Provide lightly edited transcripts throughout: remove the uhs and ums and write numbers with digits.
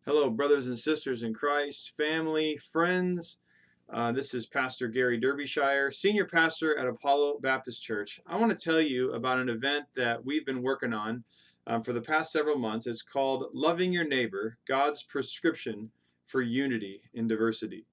Hello, brothers and sisters in Christ, family, friends. This is Pastor Gary Derbyshire, Senior Pastor at Apollo Baptist Church. I want to tell you about an event that we've been working on for the past several months. It's called Loving Your Neighbor, God's Prescription for Unity in Diversity.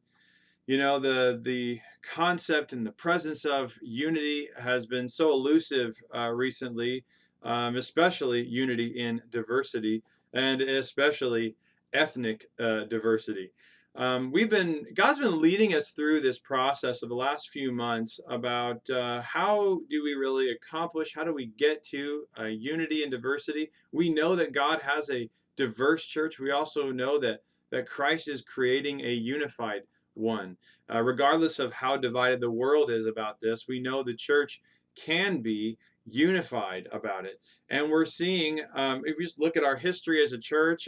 You know, the concept and the presence of unity has been so elusive recently, especially unity in diversity, and especially ethnic diversity. God's been leading us through this process of the last few months about how do we really accomplish, how do we get to unity and diversity. We know that God has a diverse church. We also know that Christ is creating a unified one. Regardless of how divided the world is about this, we know the church can be unified about it. And we're seeing, if you just look at our history as a church,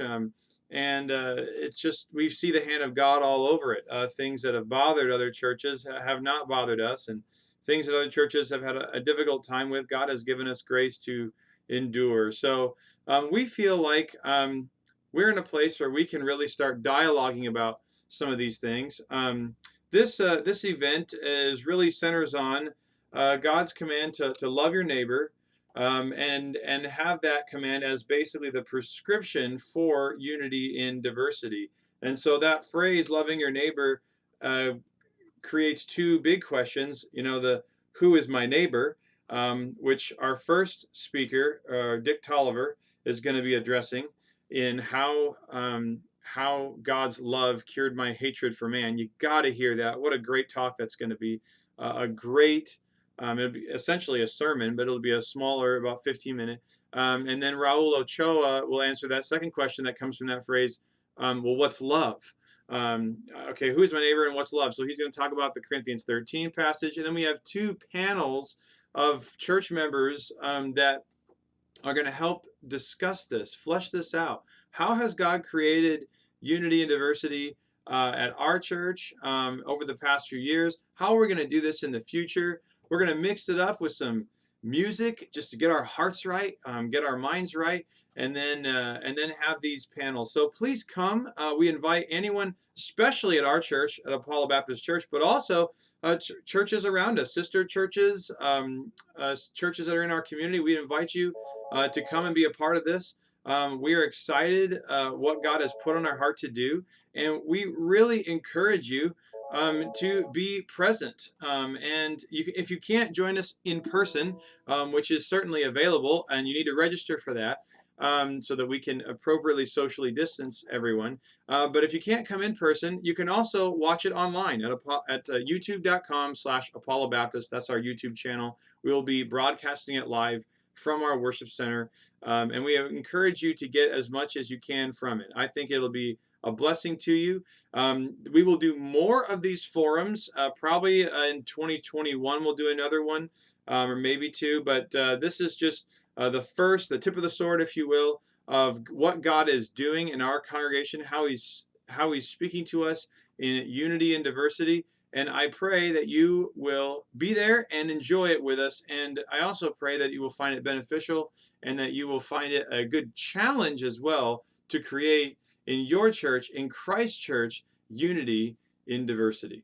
and it's just, we see the hand of God all over it. Things that have bothered other churches have not bothered us, and things that other churches have had a difficult time with, God has given us grace to endure. So we feel like we're in a place where we can really start dialoguing about some of these things. This event is really centers on God's command to love your neighbor, and have that command as basically the prescription for unity in diversity. And so that phrase, loving your neighbor, uh, creates two big questions. You know, the who is my neighbor, which our first speaker, Dick Tolliver, is going to be addressing in how God's love cured my hatred for man. You got to hear that. What a great talk that's going to be. A great, it'll be essentially a sermon, but it'll be a smaller, about 15-minute. And then Raul Ochoa will answer that second question that comes from that phrase. Well, what's love? Okay, who is my neighbor and what's love? So he's going to talk about the Corinthians 13 passage. And then we have two panels of church members that are going to help discuss this, flesh this out. How has God created unity and diversity at our church over the past few years? How are we going to do this in the future? We're going to mix it up with some music just to get our hearts right, get our minds right, and then have these panels. So please come. We invite anyone, especially at our church, at Apollo Baptist Church, but also churches around us, sister churches, churches that are in our community. We invite you to come and be a part of this. We are excited what God has put on our heart to do, and we really encourage you to be present. And if you can't join us in person, which is certainly available, and you need to register for that. So that we can appropriately socially distance everyone. But if you can't come in person, you can also watch it online at youtube.com/Apollo Baptist. That's our YouTube channel. We will be broadcasting it live from our worship center. And we encourage you to get as much as you can from it. I think it'll be a blessing to you. We will do more of these forums. Probably in 2021, we'll do another one, or maybe two. But this is just the tip of the sword, if you will, of what God is doing in our congregation, how He's speaking to us in unity and diversity. And I pray that you will be there and enjoy it with us. And I also pray that you will find it beneficial and that you will find it a good challenge as well to create in your church, in Christ Church, unity in diversity.